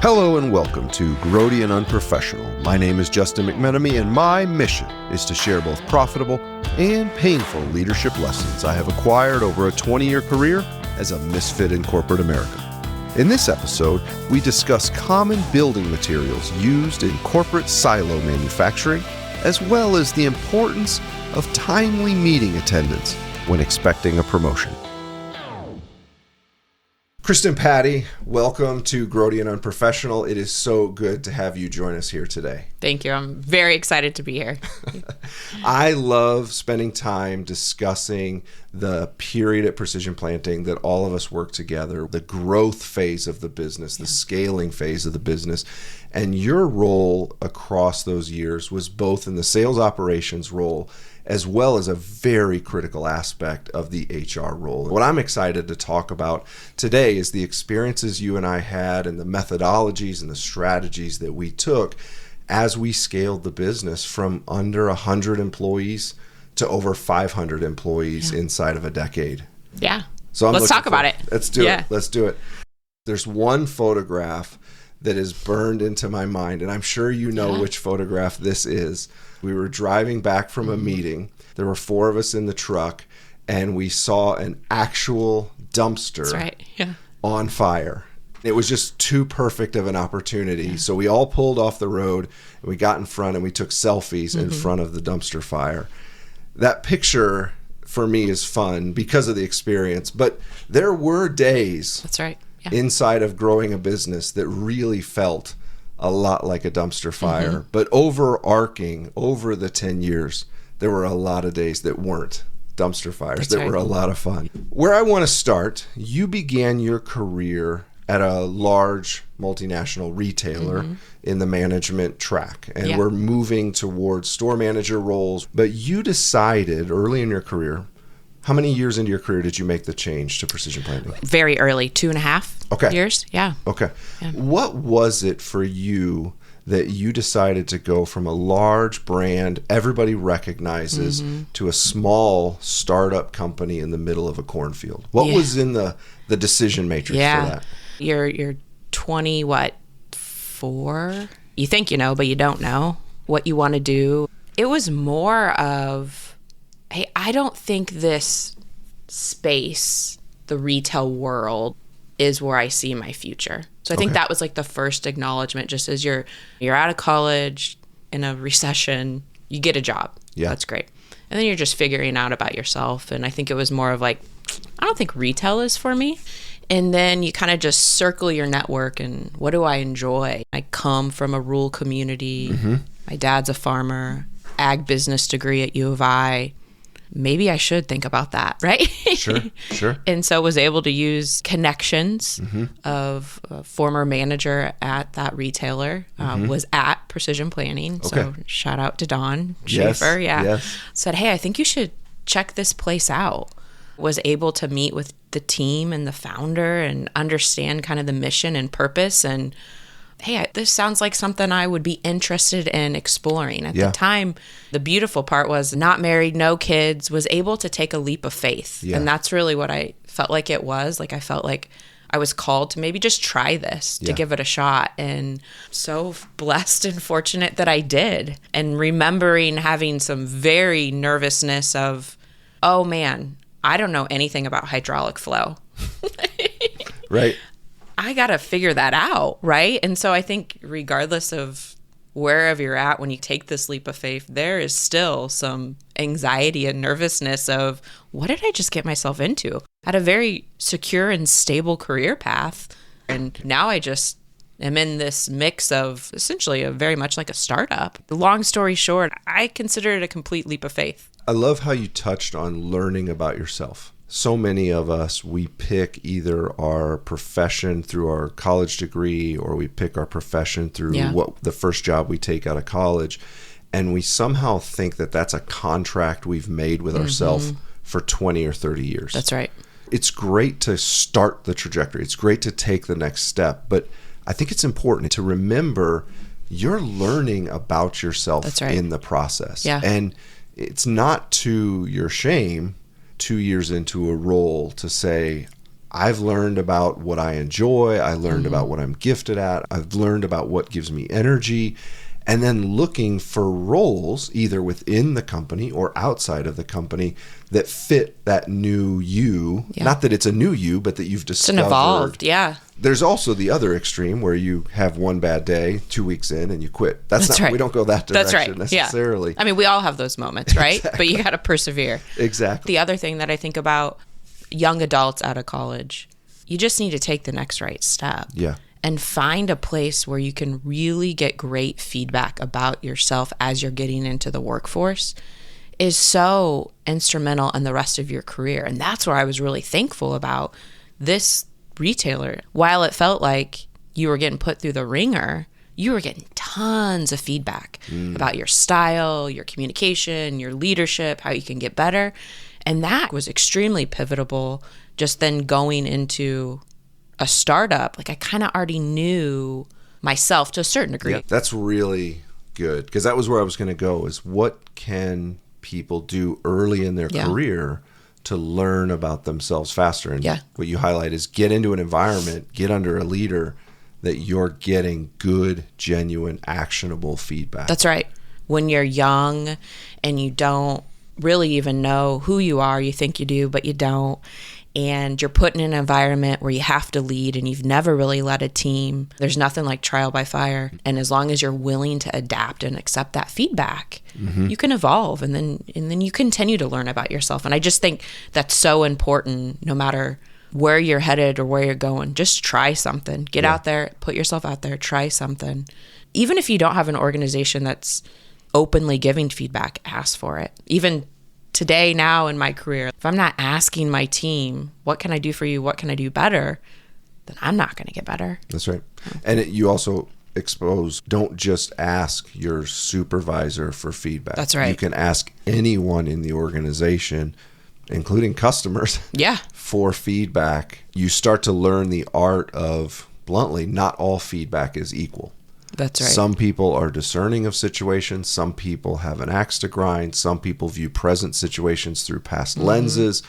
Hello and welcome to Grody and Unprofessional. My name is Justin McMenamy, and my mission is to share both profitable and painful leadership lessons I have acquired over a 20-year career as a misfit in corporate America. In this episode, we discuss common building materials used in corporate silo manufacturing, as well as the importance of timely meeting attendance when expecting a promotion. Kristen Patty, welcome to Grody and Unprofessional. It is so good to have you join us here today. Thank you. I'm very excited to be here. I love spending time discussing the period at Precision Planting that all of us work together, the growth phase of the business, the scaling phase of the business. And your role across those years was both in the sales operations role as well as a very critical aspect of the HR role. What I'm excited to talk about today is the experiences you and I had and the methodologies and the strategies that we took as we scaled the business from under 100 employees to over 500 employees inside of a decade. Yeah. So let's talk about it. Let's do it. Let's do it. There's one photograph that is burned into my mind, and I'm sure you know which photograph this is. We were driving back from a meeting. There were 4 of us in the truck, and we saw an actual dumpster on fire. It was just too perfect of an opportunity. Yeah. So we all pulled off the road, and we got in front, and we took selfies in front of the dumpster fire. That picture, for me, is fun because of the experience. But there were days inside of growing a business that really felt a lot like a dumpster fire. But overarching over the 10 years, there were a lot of days that weren't dumpster fires, that were a lot of fun. Where I want to start, you began your career at a large multinational retailer in the management track, and we're moving towards store manager roles. But you decided early in your career, how many years into your career did you make the change to Precision Planting? Very early, 2.5 years. Yeah. Okay. Yeah. What was it for you that you decided to go from a large brand everybody recognizes to a small startup company in the middle of a cornfield? What was in the decision matrix for that? You're 4? You think you know, but you don't know what you want to do. It was more of, hey, I don't think this space, the retail world, is where I see my future. So I think that was like the first acknowledgement, just as you're out of college, in a recession, you get a job. Yeah. That's great. And then you're just figuring out about yourself. And I think it was more of like, I don't think retail is for me. And then you kind of just circle your network and what do I enjoy? I come from a rural community. My dad's a farmer, ag business degree at U of I. Maybe I should think about that, right? Sure. And so was able to use connections of a former manager at that retailer, was at Precision Planting. So shout out to Don Schaefer. Said, hey, I think you should check this place out. Was able to meet with the team and the founder and understand kind of the mission and purpose. And hey, this sounds like something I would be interested in exploring. At the time, the beautiful part was not married, no kids, was able to take a leap of faith. And that's really what I felt like it was. Like I felt like I was called to maybe just try this, to give it a shot. And so blessed and fortunate that I did. And remembering having some very nervousness of, oh man, I don't know anything about hydraulic flow. Right. I got to figure that out, right? And so I think regardless of wherever you're at when you take this leap of faith, there is still some anxiety and nervousness of what did I just get myself into? I had a very secure and stable career path. And now I just am in this mix of essentially very much like a startup. Long story short, I consider it a complete leap of faith. I love how you touched on learning about yourself. So many of us, we pick either our profession through our college degree or we pick our profession through what the first job we take out of college. And we somehow think that that's a contract we've made with ourselves for 20 or 30 years. That's right. It's great to start the trajectory. It's great to take the next step. But I think it's important to remember you're learning about yourself in the process. Yeah. And it's not to your shame 2 years into a role to say, I've learned about what I enjoy. I learned about what I'm gifted at. I've learned about what gives me energy. And then looking for roles either within the company or outside of the company that fit that new you. Yeah. Not that it's a new you, but that you've discovered. It's an evolved, yeah. There's also the other extreme where you have one bad day, 2 weeks in, and you quit. That's not right. We don't go that direction necessarily. Yeah. I mean, we all have those moments, right? Exactly. But you got to persevere. Exactly. The other thing that I think about young adults out of college, you just need to take the next right step. Yeah. And find a place where you can really get great feedback about yourself as you're getting into the workforce is so instrumental in the rest of your career. And that's where I was really thankful about this retailer. While it felt like you were getting put through the ringer, you were getting tons of feedback about your style, your communication, your leadership, how you can get better. And that was extremely pivotal just then going into a startup. Like I kind of already knew myself to a certain degree. Yeah, that's really good because that was where I was going to go is what can people do early in their career to learn about themselves faster? And what you highlight is get into an environment, get under a leader that you're getting good, genuine, actionable feedback. That's right. When you're young and you don't really even know who you are, you think you do, but you don't. And you're put in an environment where you have to lead and you've never really led a team. There's nothing like trial by fire. And as long as you're willing to adapt and accept that feedback, you can evolve and then you continue to learn about yourself. And I just think that's so important no matter where you're headed or where you're going. Just try something. Get out there, put yourself out there, try something. Even if you don't have an organization that's openly giving feedback, ask for it. Even today, now in my career, if I'm not asking my team, what can I do for you? What can I do better? Then I'm not going to get better. That's right. And you also expose, don't just ask your supervisor for feedback. That's right. You can ask anyone in the organization, including customers, for feedback. You start to learn the art of, bluntly, not all feedback is equal. That's right. Some people are discerning of situations. Some people have an axe to grind. Some people view present situations through past lenses.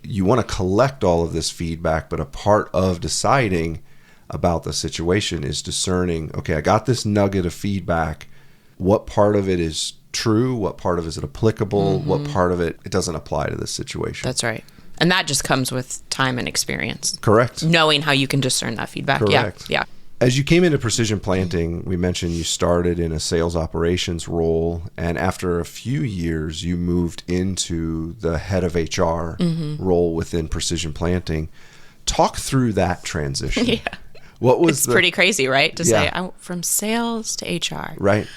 You want to collect all of this feedback, but a part of deciding about the situation is discerning, okay, I got this nugget of feedback. What part of it is true? What part of it is applicable? What part of it doesn't apply to this situation? That's right. And that just comes with time and experience. Correct. Knowing how you can discern that feedback. Correct. Yeah. As you came into Precision Planting, we mentioned you started in a sales operations role, and after a few years, you moved into the head of HR role within Precision Planting. Talk through that transition. What was pretty crazy, right? To say I'm from sales to HR. Right.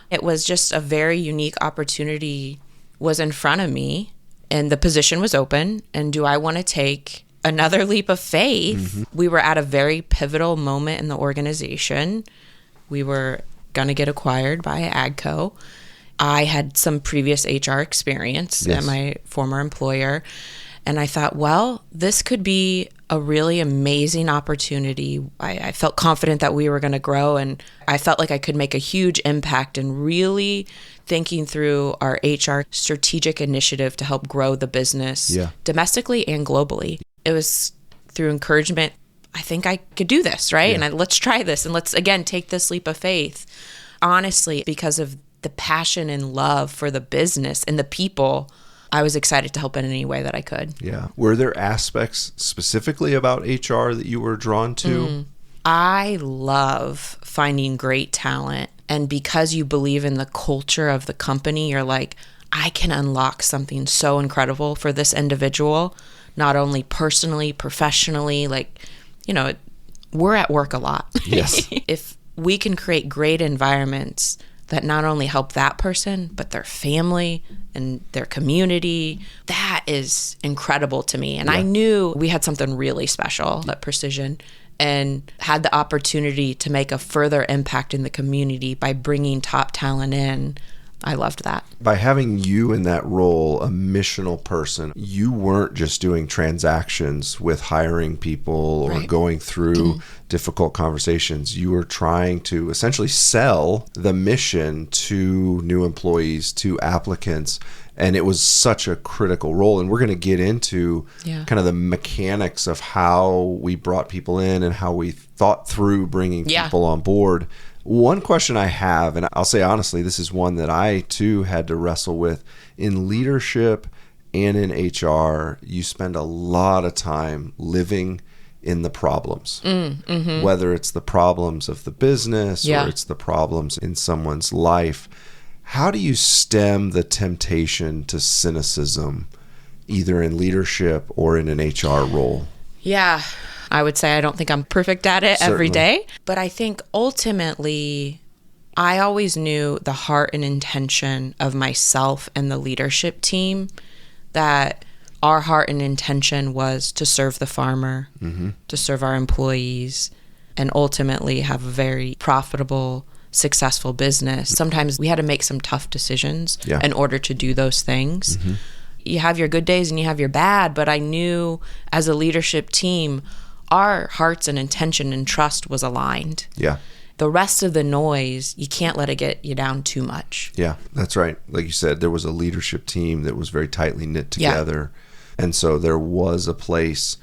It was just a very unique opportunity was in front of me, and the position was open. And do I want to take another leap of faith? We were at a very pivotal moment in the organization. We were going to get acquired by AGCO. I had some previous HR experience at my former employer. And I thought, well, this could be a really amazing opportunity. I felt confident that we were going to grow, and I felt like I could make a huge impact in really thinking through our HR strategic initiative to help grow the business domestically and globally. It was through encouragement. I think I could do this, right? And let's try this, and let's, again, take this leap of faith. Honestly, because of the passion and love for the business and the people, I was excited to help in any way that I could. Yeah. Were there aspects specifically about HR that you were drawn to? I love finding great talent. And because you believe in the culture of the company, you're like, I can unlock something so incredible for this individual, not only personally, professionally. Like, you know, we're at work a lot. Yes. If we can create great environments that not only help that person, but their family and their community, that is incredible to me. And I knew we had something really special at Precision, and had the opportunity to make a further impact in the community by bringing top talent in. I loved that. By having you in that role, a missional person, you weren't just doing transactions with hiring people or going through difficult conversations. You were trying to essentially sell the mission to new employees, to applicants. And it was such a critical role. And we're going to get into kind of the mechanics of how we brought people in and how we thought through bringing people on board. One question I have, and I'll say honestly, this is one that I too had to wrestle with. In leadership and in HR, you spend a lot of time living in the problems, whether it's the problems of the business or it's the problems in someone's life. How do you stem the temptation to cynicism, either in leadership or in an HR role? Yeah. I would say I don't think I'm perfect at it Certainly. every day, but I think ultimately I always knew the heart and intention of myself and the leadership team, that our heart and intention was to serve the farmer, to serve our employees, and ultimately have a very profitable, successful business. Sometimes we had to make some tough decisions in order to do those things. You have your good days and you have your bad, but I knew as a leadership team, our hearts and intention and trust was aligned. Yeah. The rest of the noise, you can't let it get you down too much. Yeah, that's right. Like you said, there was a leadership team that was very tightly knit together. And so there was a place,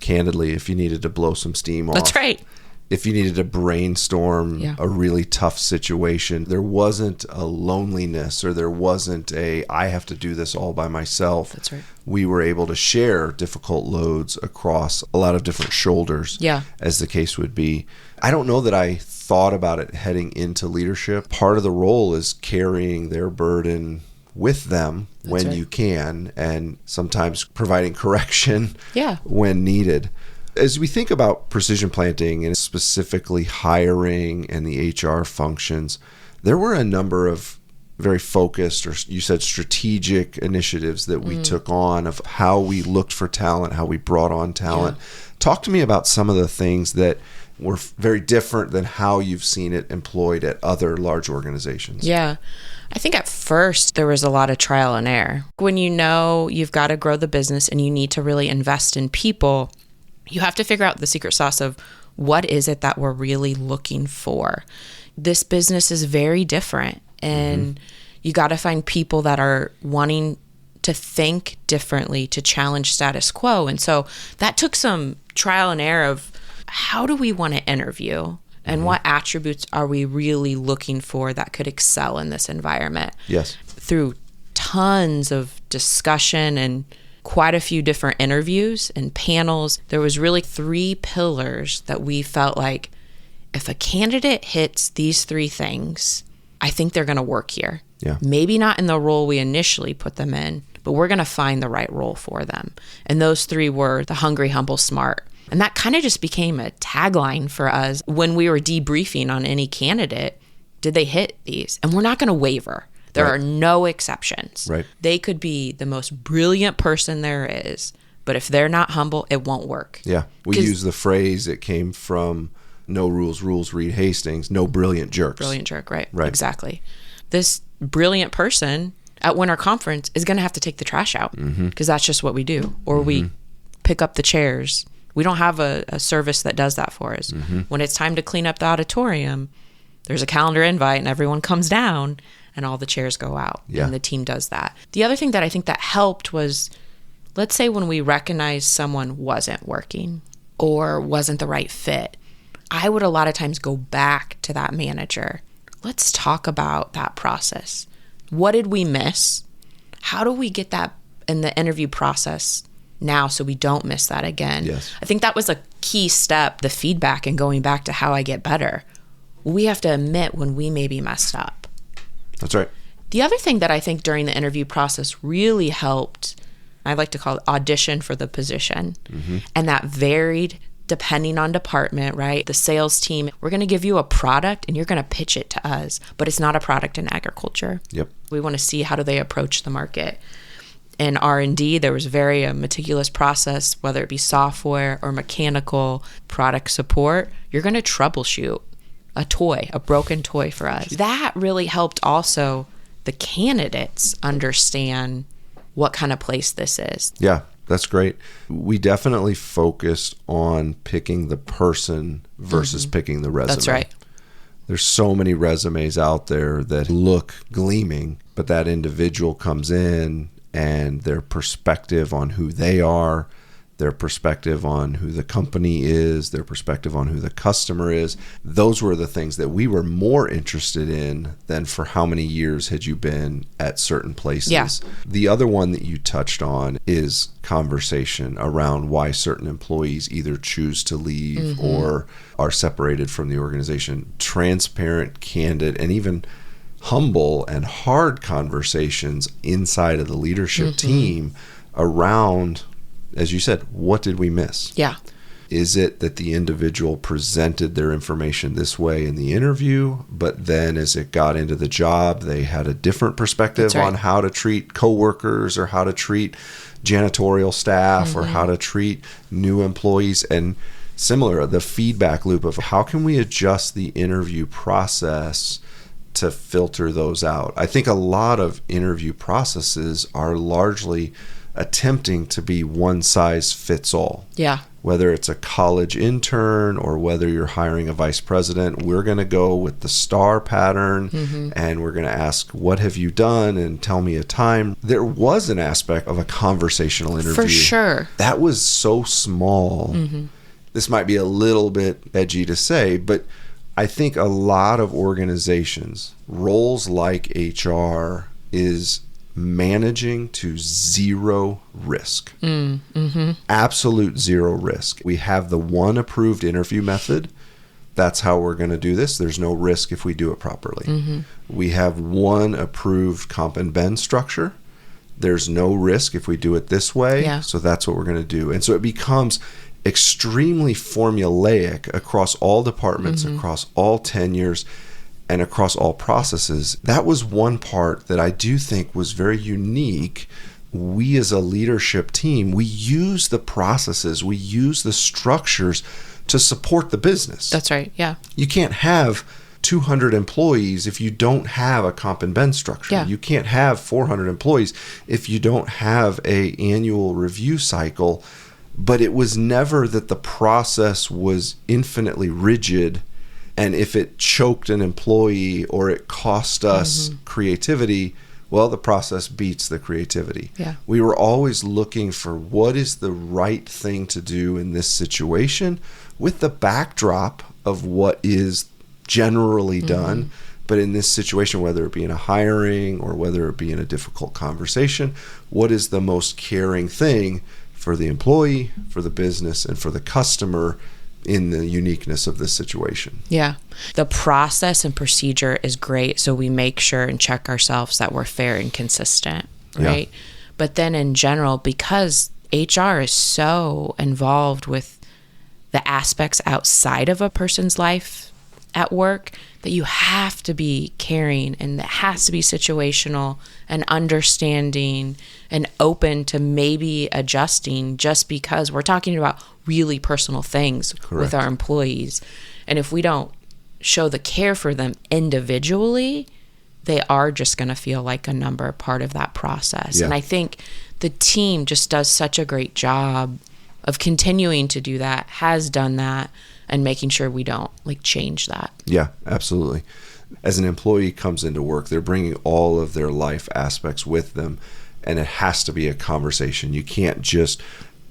candidly, if you needed to blow some steam off. That's right. If you needed to brainstorm a really tough situation, there wasn't a loneliness or there wasn't a, I have to do this all by myself. That's right. We were able to share difficult loads across a lot of different shoulders, as the case would be. I don't know that I thought about it heading into leadership. Part of the role is carrying their burden with them when you can, and sometimes providing correction when needed. As we think about precision planting and specifically hiring and the HR functions, there were a number of very focused, or you said strategic initiatives that we took on of how we looked for talent, how we brought on talent. Talk to me about some of the things that were very different than how you've seen it employed at other large organizations. Yeah. I think at first there was a lot of trial and error. When you know you've got to grow the business and you need to really invest in people, you have to figure out the secret sauce of what is it that we're really looking for. This business is very different, and you got to find people that are wanting to think differently, to challenge status quo. And so that took some trial and error of how do we want to interview and what attributes are we really looking for that could excel in this environment. Yes. Through tons of discussion and quite a few different interviews and panels, there was really 3 pillars that we felt like if a candidate hits these 3 things, I think they're going to work here. Yeah. Maybe not in the role we initially put them in, but we're going to find the right role for them. And those 3 were the hungry, humble, smart. And that kind of just became a tagline for us when we were debriefing on any candidate. Did they hit these? And we're not going to waver. There are no exceptions. Right. They could be the most brilliant person there is, but if they're not humble, it won't work. Yeah. We use the phrase, it came from No Rules, Reed Hastings, no brilliant jerks. Brilliant jerk, right? Right. Exactly. This brilliant person at winter conference is going to have to take the trash out because that's just what we do. Or we pick up the chairs. We don't have a service that does that for us. When it's time to clean up the auditorium, there's a calendar invite and everyone comes down and all the chairs go out. Yeah. And the team does that. The other thing that I think that helped was, let's say when we recognized someone wasn't working or wasn't the right fit, I would a lot of times go back to that manager. Let's talk about that process. What did we miss? How do we get that in the interview process now so we don't miss that again? Yes. I think that was a key step, the feedback and going back to how I get better. We have to admit when we maybe messed up. That's right. The other thing that I think during the interview process really helped, I like to call it audition for the position. And that varied depending on department, right? The sales team, we're going to give you a product and you're going to pitch it to us, but it's not a product in agriculture. Yep. We want to see how do they approach the market. In R&D, there was very meticulous process, whether it be software or mechanical product support. You're going to troubleshoot a broken toy for us. That really helped also the candidates understand what kind of place this is. Yeah, that's great. We definitely focused on picking the person versus picking the resume. That's right. There's so many resumes out there that look gleaming, but that individual comes in and their perspective on who they are, their perspective on who the company is, their perspective on who the customer is. Those were the things that we were more interested in than for how many years had you been at certain places. Yeah. The other one that you touched on is conversation around why certain employees either choose to leave or are separated from the organization. Transparent, candid, and even humble and hard conversations inside of the leadership team around, as you said, what did we miss? Yeah. Is it that the individual presented their information this way in the interview, but then as it got into the job, they had a different perspective on how to treat coworkers or how to treat janitorial staff or how to treat new employees? And similar, the feedback loop of how can we adjust the interview process to filter those out? I think a lot of interview processes are largely attempting to be one size fits all. Yeah. Whether it's a college intern or whether you're hiring a vice president, we're going to go with the star pattern and we're going to ask, what have you done? And tell me a time. There was an aspect of a conversational interview. For sure. That was so small. This might be a little bit edgy to say, but I think a lot of organizations, roles like HR is managing to zero risk. Absolute zero risk. We have the one approved interview method. That's how we're going to do this. There's no risk if we do it properly. We have one approved comp and ben structure. There's no risk if we do it this way. Yeah. So that's what we're going to do. And so it becomes extremely formulaic across all departments, across all tenures, and across all processes. That was one part that I do think was very unique. We as a leadership team, we use the processes, we use the structures to support the business. That's right. Yeah. You can't have 200 employees if you don't have a comp and ben structure. Yeah. You can't have 400 employees if you don't have an annual review cycle. But it was never that the process was infinitely rigid, and if it choked an employee or it cost us creativity, well, the process beats the creativity. Yeah. We were always looking for what is the right thing to do in this situation with the backdrop of what is generally done. But in this situation, whether it be in a hiring or whether it be in a difficult conversation, what is the most caring thing for the employee, for the business, and for the customer in the uniqueness of this situation? Yeah. The process and procedure is great, so we make sure and check ourselves that we're fair and consistent, right? Yeah. But then in general, because HR is so involved with the aspects outside of a person's life at work, that you have to be caring, and it has to be situational and understanding and open to maybe adjusting, just because we're talking about really personal things with our employees. And if we don't show the care for them individually, they are just going to feel like a number, part of that process. Yeah. And I think the team just does such a great job of continuing to do that, has done that, and making sure we don't change that. Yeah, absolutely. As an employee comes into work, they're bringing all of their life aspects with them, and it has to be a conversation. You can't just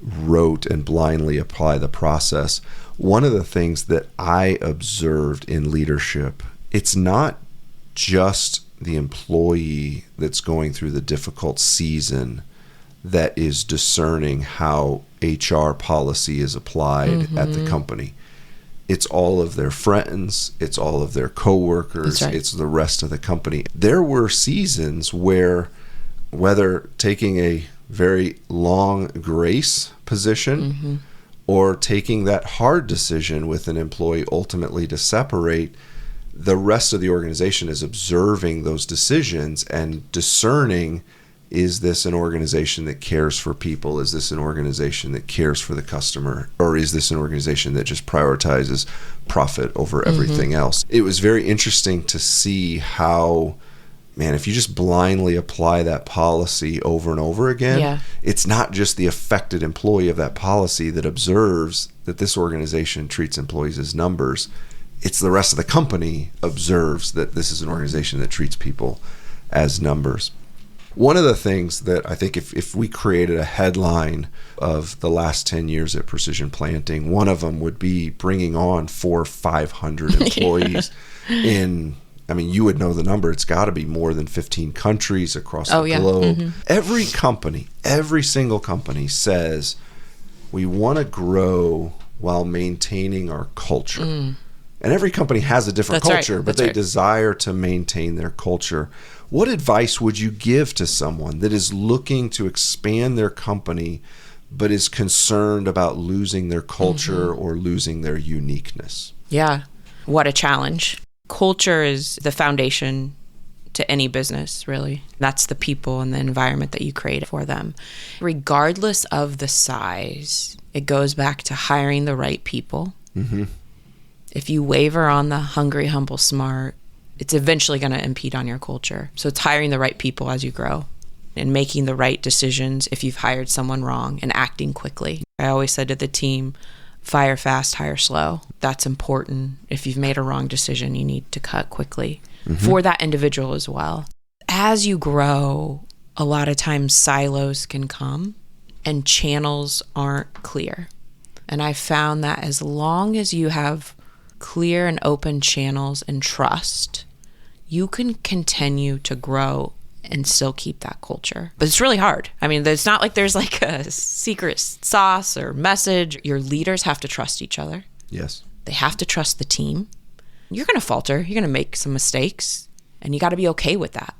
rote and blindly apply the process. One of the things that I observed in leadership, it's not just the employee that's going through the difficult season that is discerning how HR policy is applied at the company. It's all of their friends, it's all of their coworkers, it's the rest of the company. There were seasons where, whether taking a very long grace position or taking that hard decision with an employee ultimately to separate, the rest of the organization is observing those decisions and discerning, is this an organization that cares for people? Is this an organization that cares for the customer? Or is this an organization that just prioritizes profit over everything else? It was very interesting to see how man, if you just blindly apply that policy over and over again, it's not just the affected employee of that policy that observes that this organization treats employees as numbers. It's the rest of the company observes that this is an organization that treats people as numbers. One of the things that I think if we created a headline of the last 10 years at Precision Planting, one of them would be bringing on 400 or 500 employees in, I mean, you would know the number. It's got to be more than 15 countries across the globe. Every company, every single company says, we want to grow while maintaining our culture. And every company has a different culture, but they desire to maintain their culture. What advice would you give to someone that is looking to expand their company, but is concerned about losing their culture or losing their uniqueness? Yeah. What a challenge. Culture is the foundation to any business, really. That's the people and the environment that you create for them. Regardless of the size, it goes back to hiring the right people. If you waver on the hungry, humble, smart, it's eventually going to impede on your culture. So it's hiring the right people as you grow and making the right decisions if you've hired someone wrong and acting quickly. I always said to the team, fire fast, hire slow. That's important. If you've made a wrong decision, you need to cut quickly for that individual as well. As you grow, a lot of times silos can come and channels aren't clear. And I found that as long as you have clear and open channels and trust, you can continue to grow and still keep that culture. But it's really hard. I mean, it's not like there's like a secret sauce or message. Your leaders have to trust each other. Yes. They have to trust the team. You're going to falter. You're going to make some mistakes, and you got to be okay with that.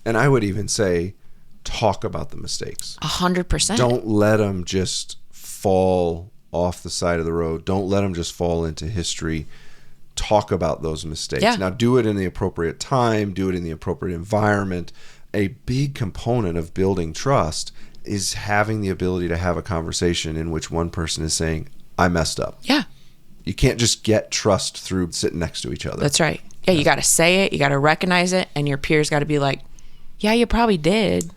And I would even say, talk about the mistakes. 100%. Don't let them just fall off the side of the road. Don't let them just fall into history. Talk about those mistakes. Now, do it in the appropriate time. Do it in the appropriate environment. A big component of building trust is having the ability to have a conversation in which one person is saying, I messed up. Yeah. You can't just get trust through sitting next to each other. That's right. Yeah, you got to say it. You got to recognize it. And your peers got to be like, yeah, you probably did.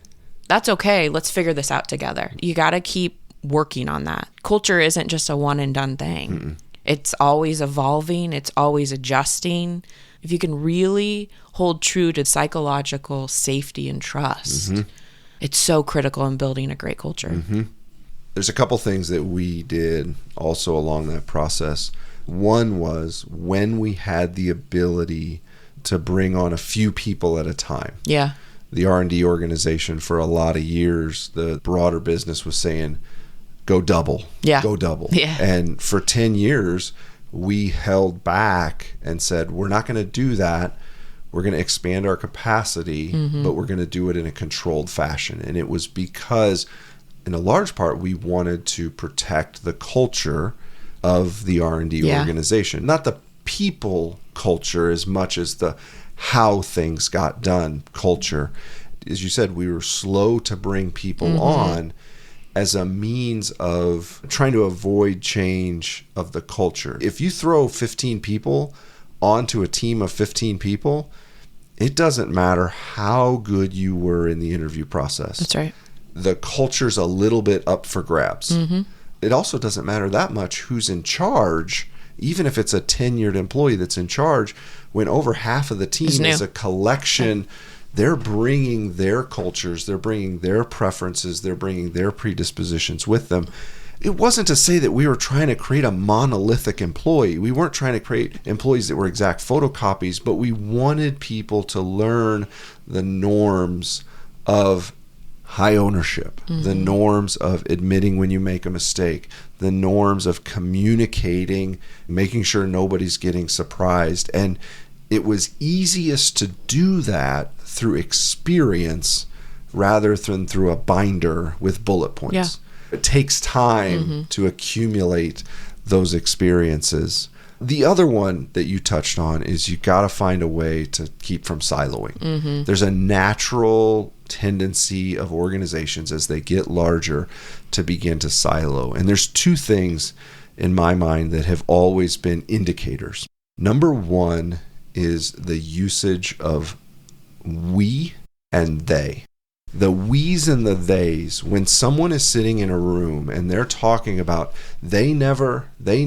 That's okay. Let's figure this out together. You got to keep working on that. Culture isn't just a one and done thing. It's always evolving. It's always adjusting. If you can really hold true to psychological safety and trust, it's so critical in building a great culture. There's a couple things that we did also along that process. One was when we had the ability to bring on a few people at a time. Yeah. The R&D organization for a lot of years, the broader business was saying, go double. Go double. And for 10 years, we held back and said, we're not going to do that. We're going to expand our capacity, but we're going to do it in a controlled fashion. And it was because, in a large part, we wanted to protect the culture of the R&D organization. Not the people culture as much as the how things got done culture. As you said, we were slow to bring people on as a means of trying to avoid change of the culture. If you throw 15 people onto a team of 15 people, it doesn't matter how good you were in the interview process. That's right. The culture's a little bit up for grabs. It also doesn't matter that much who's in charge, even if it's a tenured employee that's in charge, when over half of the team is a collection. They're bringing their cultures, they're bringing their preferences, they're bringing their predispositions with them. It wasn't to say that we were trying to create a monolithic employee. We weren't trying to create employees that were exact photocopies, but we wanted people to learn the norms of high ownership, the norms of admitting when you make a mistake, the norms of communicating, making sure nobody's getting surprised. And it was easiest to do that through experience rather than through a binder with bullet points. It takes time to accumulate those experiences. The other one that you touched on is you got to find a way to keep from siloing. There's a natural tendency of organizations as they get larger to begin to silo. And there's two things in my mind that have always been indicators. Number one is the usage of we and they. The we's and the they's, when someone is sitting in a room and they're talking about they never, they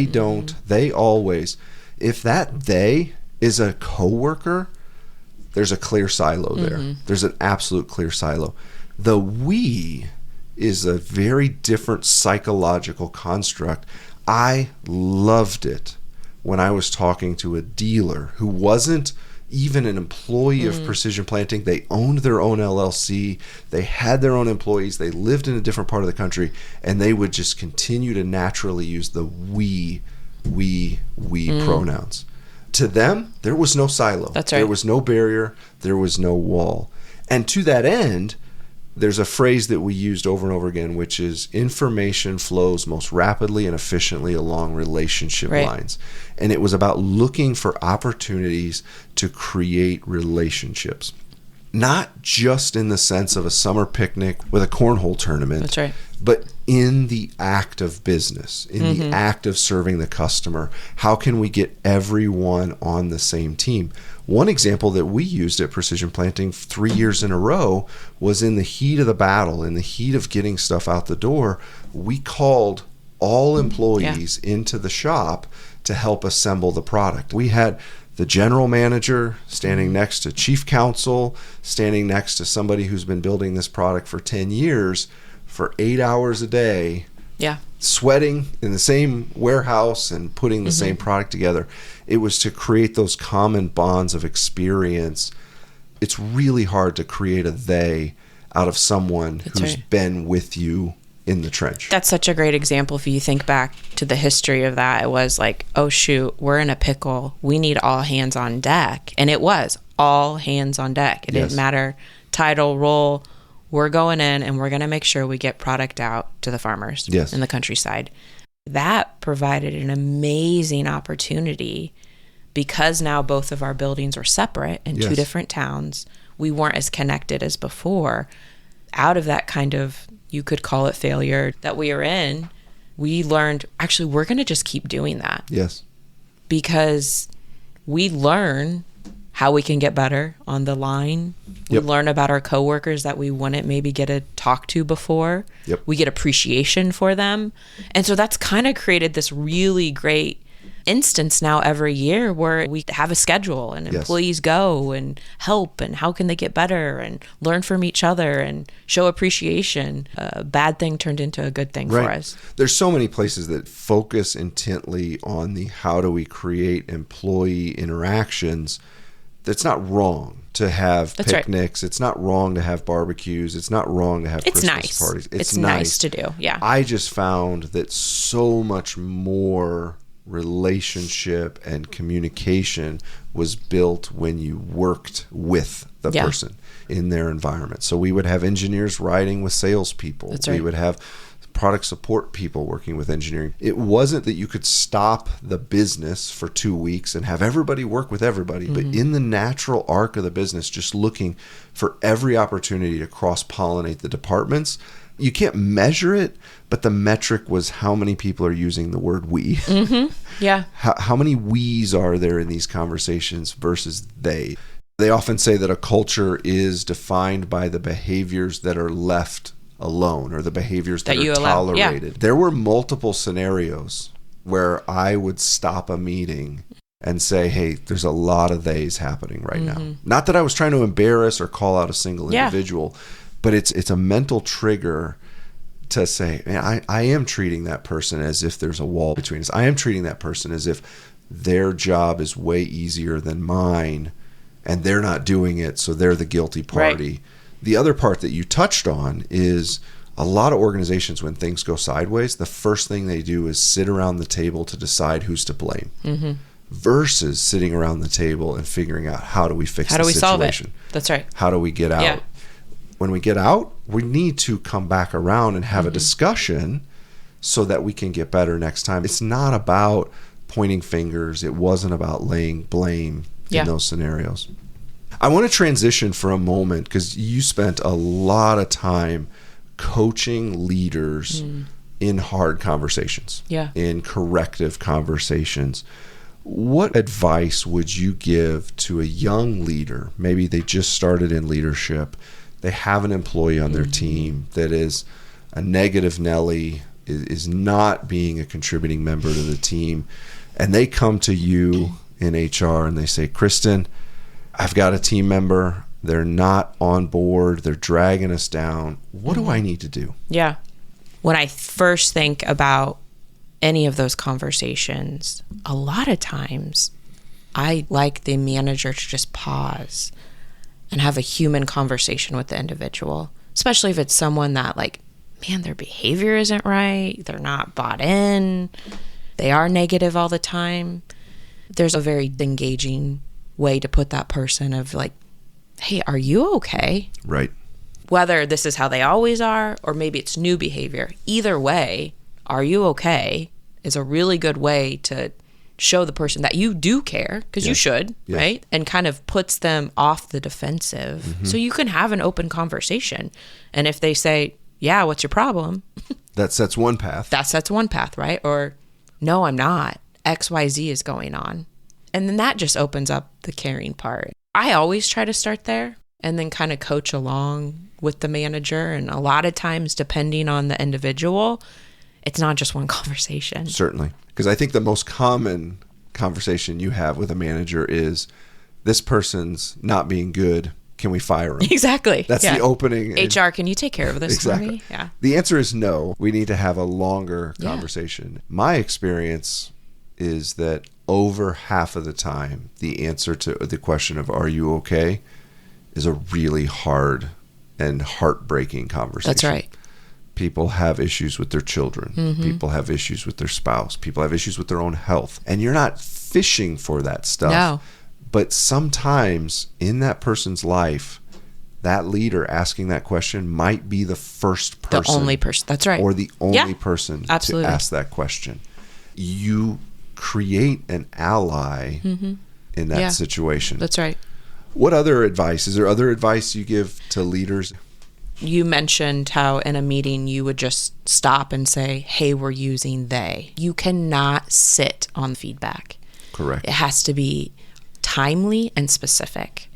don't, they always, if that they is a coworker, there's a clear silo there. There's an absolute clear silo. The we is a very different psychological construct. I loved it when I was talking to a dealer who wasn't even an employee of Precision Planting. They owned their own LLC. They had their own employees. They lived in a different part of the country, and they would just continue to naturally use the we pronouns. To them, there was no silo. That's right. There was no barrier. There was no wall. And to that end, there's a phrase that we used over and over again, which is information flows most rapidly and efficiently along relationship lines. And it was about looking for opportunities to create relationships. Not just in the sense of a summer picnic with a cornhole tournament. That's right. But in the act of business, in the act of serving the customer. How can we get everyone on the same team? One example that we used at Precision Planting 3 years in a row was in the heat of the battle, in the heat of getting stuff out the door, we called all employees into the shop to help assemble the product. We had the general manager standing next to chief counsel, standing next to somebody who's been building this product for 10 years for 8 hours a day. Yeah. Sweating in the same warehouse and putting the same product together. It was to create those common bonds of experience. It's really hard to create a they out of someone who's been with you in the trench. That's such a great example. If you think back to the history of that, it was like, oh shoot, we're in a pickle. We need all hands on deck. And it was all hands on deck. It didn't matter title, role. We're going in and we're going to make sure we get product out to the farmers in the countryside. That provided an amazing opportunity because now both of our buildings are separate in two different towns. We weren't as connected as before. Out of that kind of, you could call it failure that we are in, we learned, actually, we're going to just keep doing that. Yes. Because we learn how we can get better on the line. We learn about our coworkers that we wouldn't maybe get to talk to before. We get appreciation for them. And so that's kind of created this really great instance now every year where we have a schedule and employees go and help and how can they get better and learn from each other and show appreciation. A bad thing turned into a good thing for us. There's so many places that focus intently on the how do we create employee interactions. That's not wrong to have picnics. It's not wrong to have barbecues. It's not wrong to have Christmas parties. It's nice to do. Yeah. I just found that so much more relationship and communication was built when you worked with the person in their environment. So we would have engineers riding with salespeople. We would have product support people working with engineering. It wasn't that you could stop the business for 2 weeks and have everybody work with everybody, but in the natural arc of the business, just looking for every opportunity to cross-pollinate the departments. You can't measure it, but the metric was how many people are using the word we. How many we's are there in these conversations versus they? They often say that a culture is defined by the behaviors that are left alone or the behaviors that are tolerated. There were multiple scenarios where I would stop a meeting and say, hey, there's a lot of theys happening right now. Not that I was trying to embarrass or call out a single individual, but it's a mental trigger to say, man, I am treating that person as if there's a wall between us. I am treating that person as if their job is way easier than mine and they're not doing it, so they're the guilty party. The other part that you touched on is a lot of organizations, when things go sideways, the first thing they do is sit around the table to decide who's to blame versus sitting around the table and figuring out how do we fix the situation. Solve it? That's right. How do we get out? When we get out, we need to come back around and have a discussion so that we can get better next time. It's not about pointing fingers. It wasn't about laying blame in those scenarios. I want to transition for a moment because you spent a lot of time coaching leaders in hard conversations, in corrective conversations. What advice would you give to a young leader? Maybe they just started in leadership. They have an employee on their team that is a negative Nelly, is not being a contributing member to the team. And they come to you in HR and they say, Kristen, I've got a team member. They're not on board. They're dragging us down. What do I need to do? Yeah. When I first think about any of those conversations, a lot of times I like the manager to just pause and have a human conversation with the individual, especially if it's someone that, like, man, their behavior isn't right. They're not bought in. They are negative all the time. There's a very engaging way to put that person of like, hey, are you okay? Right. Whether this is how they always are or maybe it's new behavior. Either way, are you okay is a really good way to show the person that you do care, because you should, right? And kind of puts them off the defensive. So you can have an open conversation. And if they say, yeah, what's your problem? That sets one path. That sets one path, right? Or, no, I'm not. XYZ is going on. And then that just opens up the caring part. I always try to start there and then kind of coach along with the manager. And a lot of times, depending on the individual, it's not just one conversation. Certainly. Because I think the most common conversation you have with a manager is, this person's not being good. Can we fire them? Exactly. That's the opening. HR, can you take care of this for me? Yeah. The answer is no. We need to have a longer conversation. My experience is that over half of the time, the answer to the question of, are you okay, is a really hard and heartbreaking conversation. That's right. People have issues with their children. People have issues with their spouse. People have issues with their own health. And you're not fishing for that stuff. No. But sometimes in that person's life, that leader asking that question might be the first person. The only person. That's right. Or the only person absolutely. To ask that question. You create an ally in that situation. That's right. What other advice? Is there other advice you give to leaders? You mentioned how in a meeting you would just stop and say, hey, we're using they. You cannot sit on feedback. Correct. It has to be timely and specific.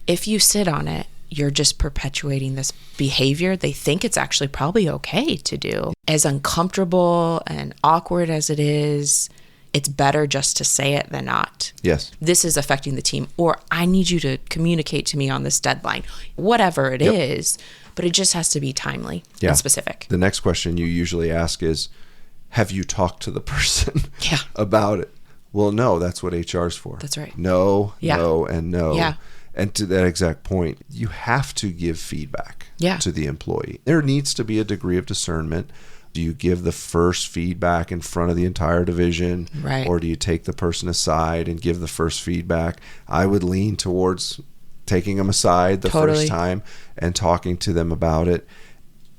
If you sit on it, you're just perpetuating this behavior they think it's actually probably okay to do. As uncomfortable and awkward as it is, it's better just to say it than not. Yes. This is affecting the team, or I need you to communicate to me on this deadline. Whatever it is, but it just has to be timely and specific. The next question you usually ask is, have you talked to the person about it? Well, no, that's what HR's for. That's right. No, no, and no. Yeah. And to that exact point, you have to give feedback to the employee. There needs to be a degree of discernment. Do you give the first feedback in front of the entire division? Right. Or do you take the person aside and give the first feedback? I would lean towards taking them aside the first time and talking to them about it.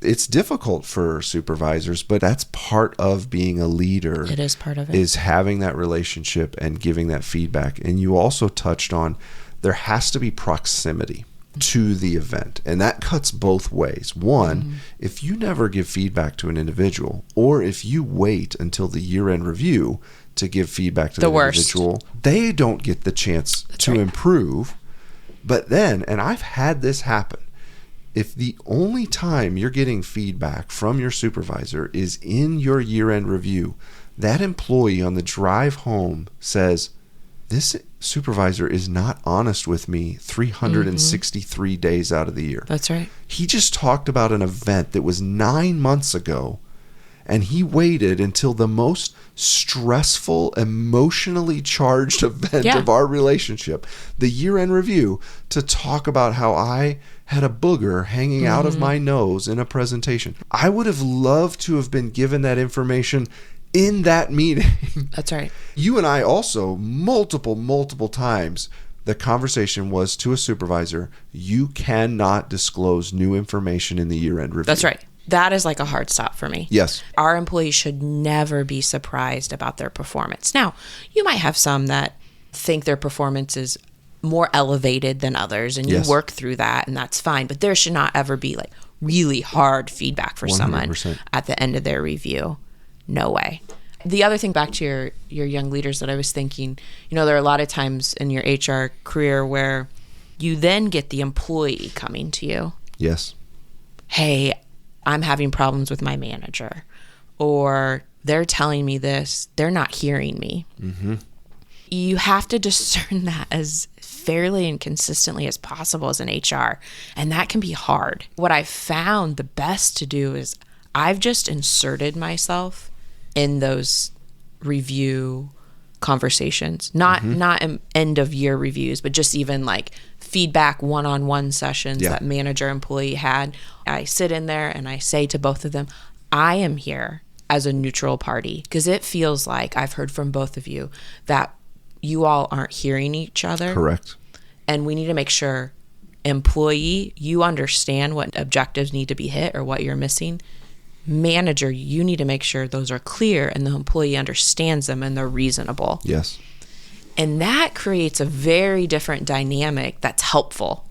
It's difficult for supervisors, but that's part of being a leader. It is part of it. Is having that relationship and giving that feedback. And you also touched on, there has to be proximity to the event. And that cuts both ways. One, if you never give feedback to an individual, or if you wait until the year-end review to give feedback to the individual, they don't get the chance to improve. But then, and I've had this happen, if the only time you're getting feedback from your supervisor is in your year-end review, that employee on the drive home says, this supervisor is not honest with me 363 days out of the year. That's right. He just talked about an event that was 9 months ago, and he waited until the most stressful, emotionally charged event of our relationship, the year-end review, to talk about how I had a booger hanging out of my nose in a presentation. I would have loved to have been given that information in that meeting. That's right. You and I also, multiple times, the conversation was to a supervisor, you cannot disclose new information in the year-end review. That's right. That is like a hard stop for me. Yes. Our employees should never be surprised about their performance. Now, you might have some that think their performance is more elevated than others, and you work through that, and that's fine. But there should not ever be like really hard feedback for 100%. Someone at the end of their review. No way. The other thing, back to your young leaders, that I was thinking, there are a lot of times in your HR career where you then get the employee coming to you. Yes. Hey, I'm having problems with my manager, or they're telling me this, they're not hearing me. Mm-hmm. You have to discern that as fairly and consistently as possible as an HR, and that can be hard. What I've found the best to do is I've just inserted myself in those review conversations, not end of year reviews, but just even like feedback one-on-one sessions that manager employee had. I sit in there and I say to both of them, I am here as a neutral party, because it feels like I've heard from both of you that you all aren't hearing each other. Correct. And we need to make sure, employee, you understand what objectives need to be hit or what you're missing. Manager, you need to make sure those are clear and the employee understands them and they're reasonable. Yes. And that creates a very different dynamic that's helpful,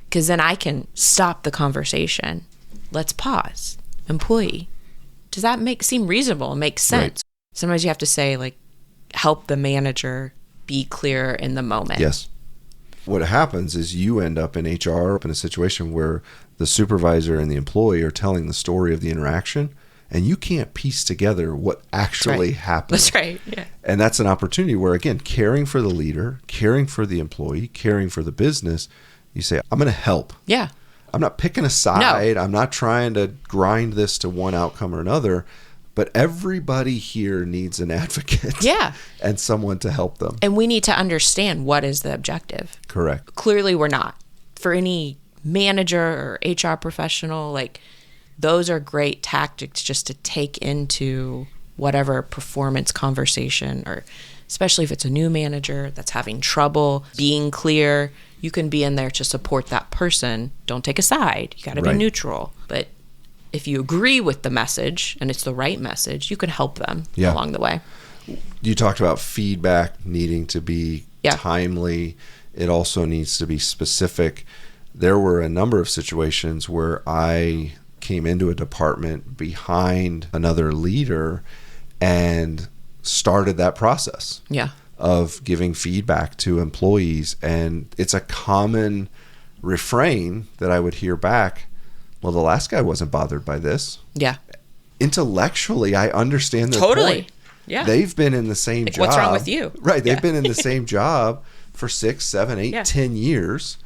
because then I can stop the conversation. Let's pause. Employee, does that seem reasonable? It makes sense. Right. Sometimes you have to say, like, help the manager be clear in the moment. Yes. What happens is you end up in HR in a situation where the supervisor and the employee are telling the story of the interaction, and you can't piece together what actually happened. That's right. Yeah. And that's an opportunity where, again, caring for the leader, caring for the employee, caring for the business, you say, I'm going to help. Yeah. I'm not picking a side. No. I'm not trying to grind this to one outcome or another. But everybody here needs an advocate. Yeah. And someone to help them. And we need to understand, what is the objective. Correct. Clearly, we're not. For any manager or HR professional, like, those are great tactics just to take into whatever performance conversation, or especially if it's a new manager that's having trouble being clear, you can be in there to support that person. Don't take a side. You got to be neutral. But if you agree with the message and it's the right message, you can help them along the way. You talked about feedback needing to be timely. It also needs to be specific. There were a number of situations where I came into a department behind another leader and started that process of giving feedback to employees. And it's a common refrain that I would hear back. Well, the last guy wasn't bothered by this. Yeah. Intellectually, I understand their point. Yeah. They've been in the same job. What's wrong with you? Right. They've been in the same job for 6, 7, 8, 10 years.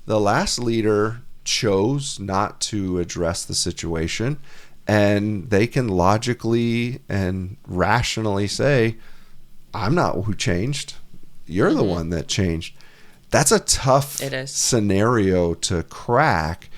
The last leader chose not to address the situation, and they can logically and rationally say, I'm not who changed. You're the one that changed. That's a tough scenario to crack.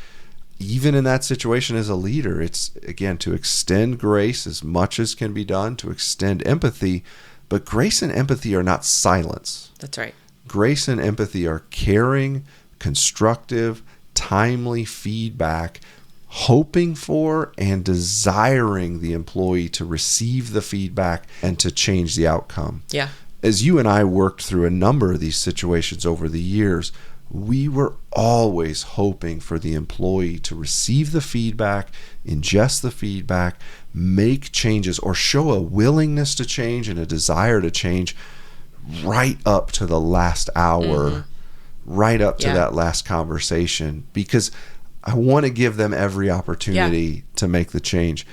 Even in that situation as a leader, it's, again, to extend grace as much as can be done, to extend empathy. But grace and empathy are not silence. That's right. Grace and empathy are caring, constructive, timely feedback, hoping for and desiring the employee to receive the feedback and to change the outcome. Yeah. As you and I worked through a number of these situations over the years, we were always hoping for the employee to receive the feedback, ingest the feedback, make changes, or show a willingness to change and a desire to change right up to the last hour, right up to that last conversation, because I want to give them every opportunity to make the change.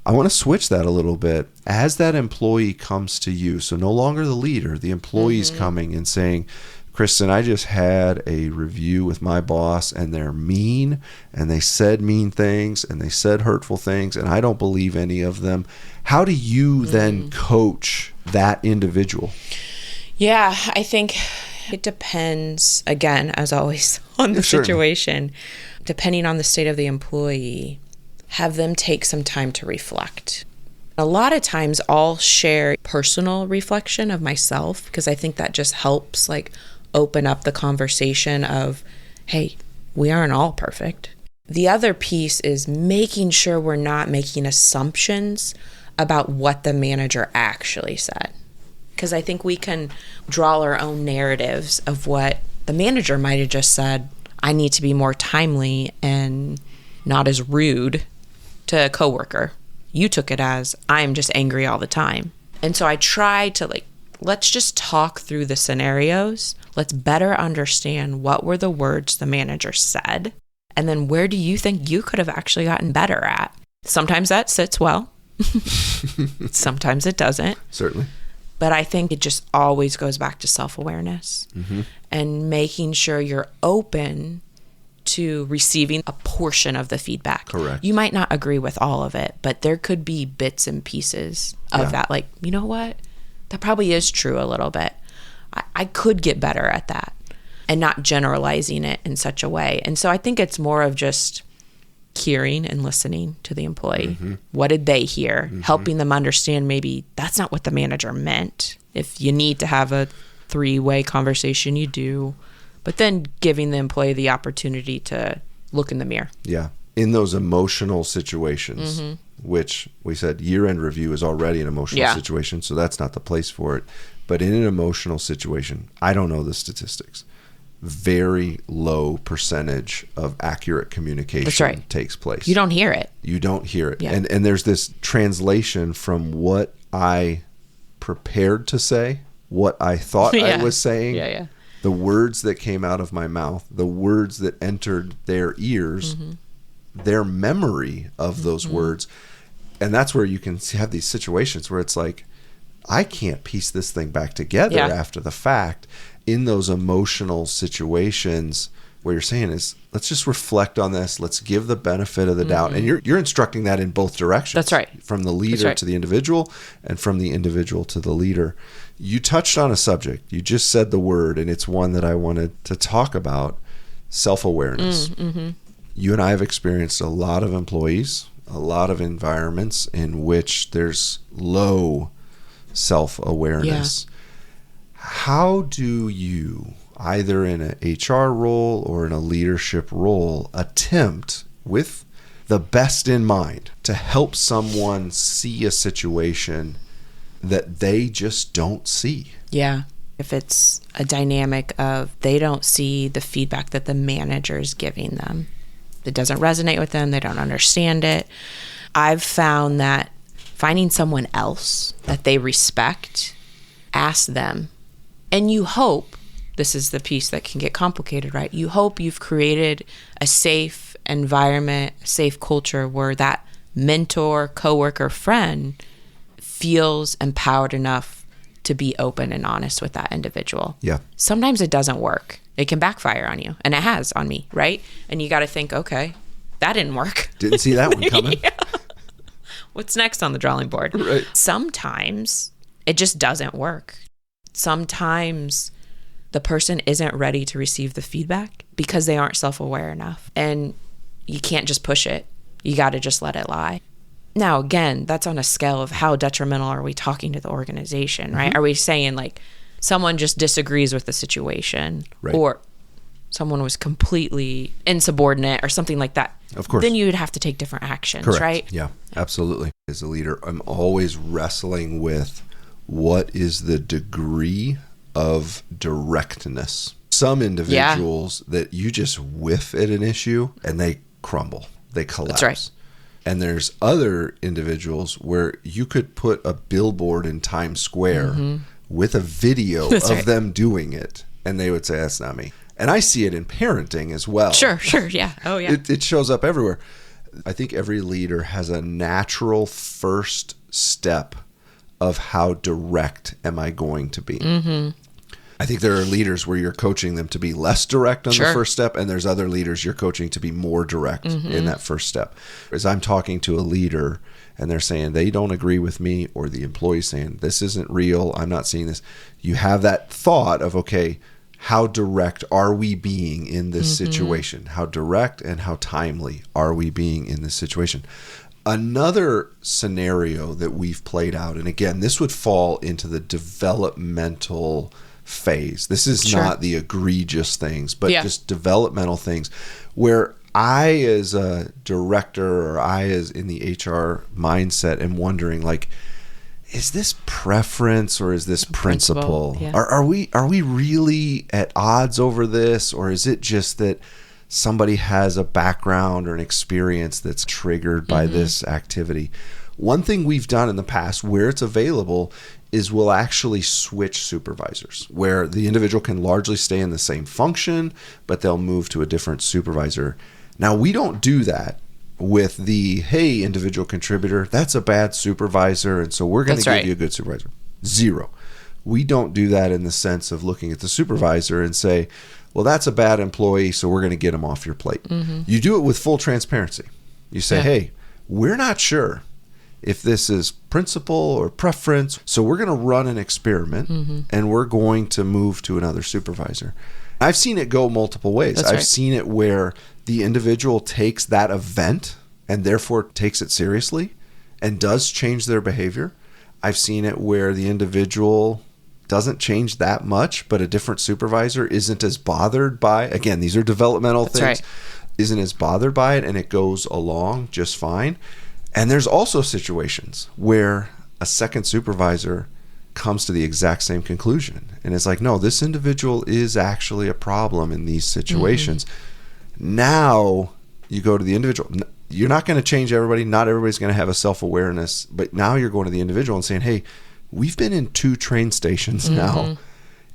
I want to switch that a little bit. As that employee comes to you, so no longer the leader, the employee's coming and saying, Kristen, I just had a review with my boss, and they're mean, and they said mean things, and they said hurtful things, and I don't believe any of them. How do you then coach that individual? Yeah, I think it depends, again, as always, on the situation. Depending on the state of the employee, have them take some time to reflect. A lot of times I'll share personal reflection of myself, because I think that just helps, like, open up the conversation of, hey, we aren't all perfect. The other piece is making sure we're not making assumptions about what the manager actually said. Because I think we can draw our own narratives of what the manager might have just said. I need to be more timely and not as rude to a coworker. You took it as, I'm just angry all the time. And so I try to let's just talk through the scenarios. Let's better understand what were the words the manager said. And then where do you think you could have actually gotten better at? Sometimes that sits well. Sometimes it doesn't. Certainly. But I think it just always goes back to self-awareness and making sure you're open to receiving a portion of the feedback. Correct. You might not agree with all of it, but there could be bits and pieces of that. Like, you know what? That probably is true a little bit. I could get better at that, and not generalizing it in such a way. And so I think it's more of just hearing and listening to the employee. What did they hear? Helping them understand maybe that's not what the manager meant. If you need to have a 3-way conversation, you do. But then giving the employee the opportunity to look in the mirror. Yeah. In those emotional situations, which we said year-end review is already an emotional situation, so that's not the place for it. But in an emotional situation, I don't know the statistics. Very low percentage of accurate communication takes place. You don't hear it. You don't hear it. Yeah. And there's this translation from what I prepared to say, what I thought I was saying, the words that came out of my mouth, the words that entered their ears, their memory of those words. And that's where you can have these situations where it's like, I can't piece this thing back together after the fact. In those emotional situations where you're saying is, let's just reflect on this. Let's give the benefit of the doubt. And you're instructing that in both directions. That's right. From the leader to the individual, and from the individual to the leader. You touched on a subject. You just said the word, and it's one that I wanted to talk about, self-awareness. You and I have experienced a lot of employees, a lot of environments in which there's low self-awareness. How do you, either in an HR role or in a leadership role, attempt with the best in mind to help someone see a situation that they just don't see? Yeah. If it's a dynamic of they don't see the feedback that the manager is giving them, it doesn't resonate with them, they don't understand it. I've found that finding someone else that they respect, ask them. And you hope, this is the piece that can get complicated, right? You hope you've created a safe environment, a safe culture where that mentor, coworker, friend feels empowered enough to be open and honest with that individual. Yeah. Sometimes it doesn't work. It can backfire on you. And it has on me, right? And you got to think, okay, that didn't work. Didn't see that one coming. What's next on the drawing board? Right. Sometimes it just doesn't work. Sometimes the person isn't ready to receive the feedback because they aren't self-aware enough. And you can't just push it. You got to just let it lie. Now, again, that's on a scale of how detrimental are we talking to the organization, right? Are we saying like someone just disagrees with the situation, or someone was completely insubordinate or something like that? Of course. Then you would have to take different actions, right? Yeah, absolutely. As a leader, I'm always wrestling with what is the degree of directness. Some individuals that you just whiff at an issue and they crumble, they collapse. That's right. And there's other individuals where you could put a billboard in Times Square with a video of them doing it, and they would say, that's not me. And I see it in parenting as well. Sure, yeah. Oh, yeah. It shows up everywhere. I think every leader has a natural first step of how direct am I going to be. I think there are leaders where you're coaching them to be less direct on the first step, and there's other leaders you're coaching to be more direct in that first step. As I'm talking to a leader and they're saying they don't agree with me, or the employee's saying this isn't real, I'm not seeing this, you have that thought of, okay, how direct are we being in this situation? How direct and how timely are we being in this situation? Another scenario that we've played out, and again, this would fall into the developmental phase. This is not the egregious things, but just developmental things where I, as a director, or I as in the HR mindset, am wondering, like, is this preference or is this principle? Yeah. Are we really at odds over this, or is it just that somebody has a background or an experience that's triggered by this activity? One thing we've done in the past where it's available is we'll actually switch supervisors where the individual can largely stay in the same function, but they'll move to a different supervisor. Now, we don't do that with the, hey, individual contributor, that's a bad supervisor, and so we're going to give you a good supervisor. Zero. We don't do that in the sense of looking at the supervisor and say, well, that's a bad employee, so we're going to get him off your plate. You do it with full transparency. You say, hey, we're not sure if this is principle or preference, so we're going to run an experiment and we're going to move to another supervisor. I've seen it go multiple ways. I've seen it where the individual takes that event and therefore takes it seriously and does change their behavior. I've seen it where the individual doesn't change that much, but a different supervisor isn't as bothered by, again, these are developmental things, isn't as bothered by it, and it goes along just fine. And there's also situations where a second supervisor comes to the exact same conclusion and it's like, no, this individual is actually a problem in these situations. Now you go to the individual. You're not going to change everybody. Not everybody's going to have a self-awareness, but now you're going to the individual and saying, hey, we've been in 2 train stations now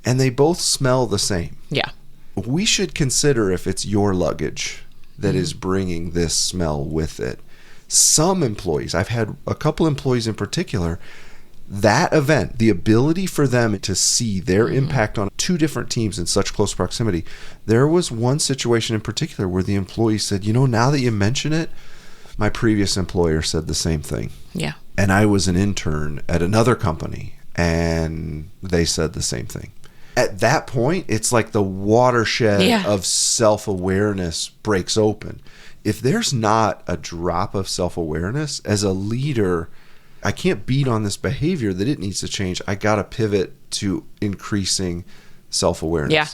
and they both smell the same. Yeah. We should consider if it's your luggage that is bringing this smell with it. Some employees, I've had a couple employees in particular, that event, the ability for them to see their impact on 2 different teams in such close proximity. There was one situation in particular where the employee said, you know, now that you mention it, my previous employer said the same thing. Yeah. And I was an intern at another company and they said the same thing. At that point, it's like the watershed of self-awareness breaks open. If there's not a drop of self-awareness as a leader, I can't beat on this behavior that it needs to change. I got to pivot to increasing self-awareness. Yeah.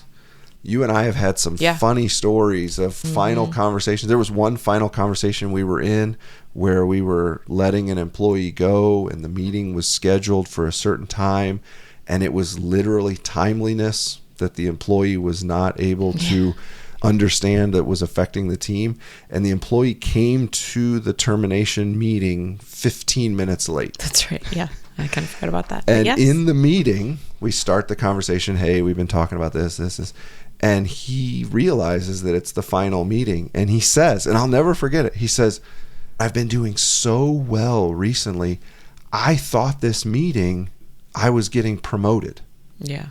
You and I have had some funny stories of final conversations. There was one final conversation we were in where we were letting an employee go and the meeting was scheduled for a certain time. And it was literally timeliness that the employee was not able to understand that was affecting the team. And the employee came to the termination meeting 15 minutes late. That's right. Yeah. I kind of forgot about that. And in the meeting, we start the conversation. Hey, we've been talking about this. And he realizes that it's the final meeting. And he says, and I'll never forget it. He says, I've been doing so well recently. I thought this meeting, I was getting promoted. Yeah.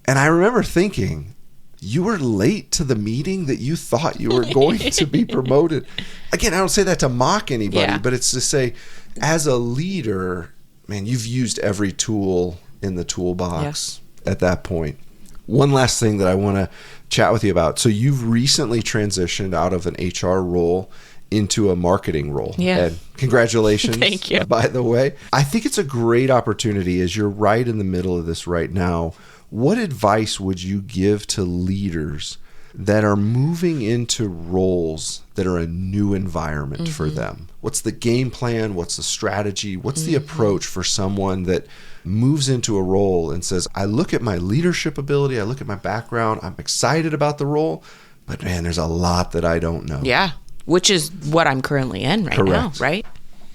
And I remember thinking, you were late to the meeting that you thought you were going to be promoted. Again, I don't say that to mock anybody, but it's to say, as a leader, man, you've used every tool in the toolbox at that point. One last thing that I want to chat with you about. So you've recently transitioned out of an HR role into a marketing role. Yeah. And congratulations. Thank you. By the way, I think it's a great opportunity as you're right in the middle of this right now. What advice would you give to leaders that are moving into roles that are a new environment for them? What's the game plan? What's the strategy? What's the approach for someone that moves into a role and says, I look at my leadership ability, I look at my background, I'm excited about the role, but man, there's a lot that I don't know. Yeah, which is what I'm currently in right now, right?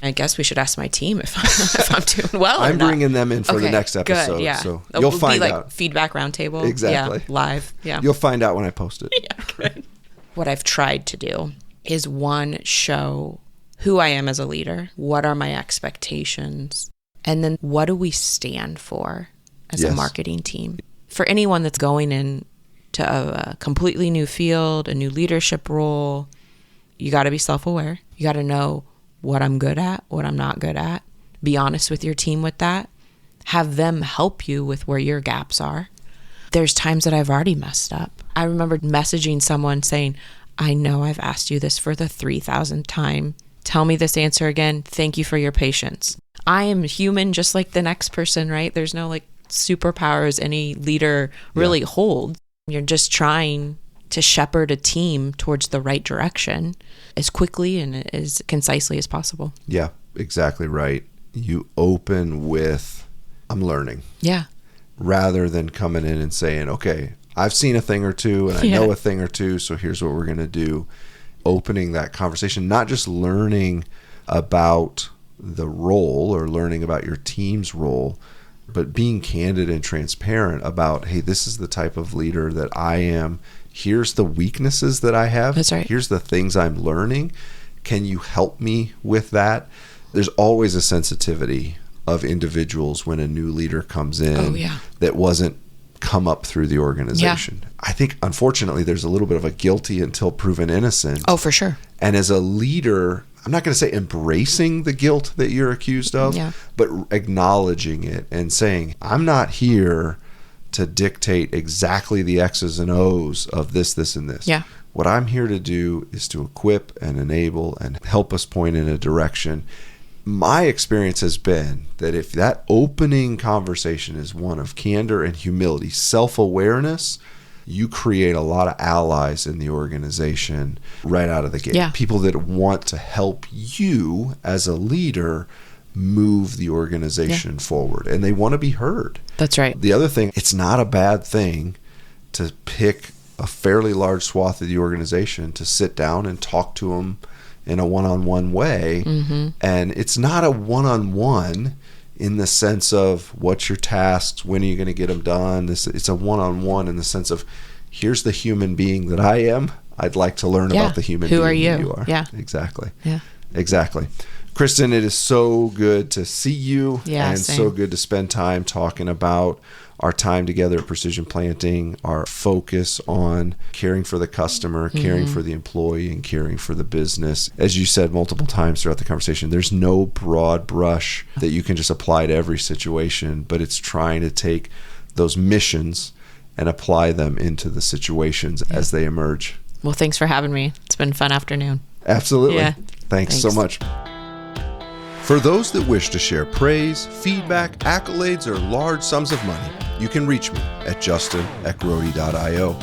I guess we should ask my team if I'm doing well. I'm bringing them in for the next episode. Good, yeah. So you'll find like out. Feedback roundtable. Exactly. Yeah, live. Yeah. You'll find out when I post it. Yeah, good. What I've tried to do is show who I am as a leader. What are my expectations? And then what do we stand for as a marketing team? For anyone that's going in to a completely new field, a new leadership role, you got to be self-aware. You got to know what I'm good at, what I'm not good at. Be honest with your team with that. Have them help you with where your gaps are. There's times that I've already messed up. I remember messaging someone saying, I know I've asked you this for the 3,000th time. Tell me this answer again. Thank you for your patience. I am human just like the next person, right? There's no like superpowers any leader really holds. You're just trying to shepherd a team towards the right direction as quickly and as concisely as possible. Yeah, exactly right. You open with, I'm learning. Yeah. Rather than coming in and saying, okay, I've seen a thing or two and I know a thing or two, so here's what we're going to do. Opening that conversation, not just learning about the role or learning about your team's role, but being candid and transparent about, hey, this is the type of leader that I am. Here's the weaknesses that I have. That's right. Here's the things I'm learning. Can you help me with that? There's always a sensitivity of individuals when a new leader comes in that wasn't come up through the organization. Yeah. I think, unfortunately, there's a little bit of a guilty until proven innocent. Oh, for sure. And as a leader, I'm not going to say embracing the guilt that you're accused of, but acknowledging it and saying, I'm not here to dictate exactly the X's and O's of this, this, and this. Yeah. What I'm here to do is to equip and enable and help us point in a direction. My experience has been that if that opening conversation is one of candor and humility, self-awareness, you create a lot of allies in the organization right out of the gate. Yeah. People that want to help you as a leader move the organization forward, and they want to be heard. That's right. The other thing, it's not a bad thing to pick a fairly large swath of the organization to sit down and talk to them in a one-on-one way. Mm-hmm. And it's not a one-on-one in the sense of what's your tasks, when are you going to get them done. It's a one-on-one in the sense of, here's the human being that I am. I'd like to learn about the human being that you are. Yeah. Exactly. Yeah. Exactly. Kristen, it is so good to see you, and same. so good to spend time talking about our time together at Precision Planting, our focus on caring for the customer, caring for the employee, and caring for the business. As you said multiple times throughout the conversation, there's no broad brush that you can just apply to every situation, but it's trying to take those missions and apply them into the situations as they emerge. Well, thanks for having me. It's been a fun afternoon. Absolutely. Yeah. Thanks so much. For those that wish to share praise, feedback, accolades, or large sums of money, you can reach me at justin@grody.io.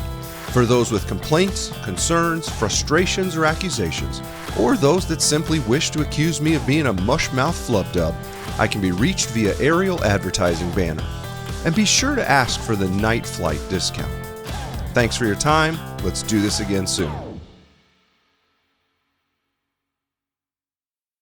For those with complaints, concerns, frustrations, or accusations, or those that simply wish to accuse me of being a mush-mouth flub dub, I can be reached via aerial advertising banner. And be sure to ask for the night flight discount. Thanks for your time. Let's do this again soon.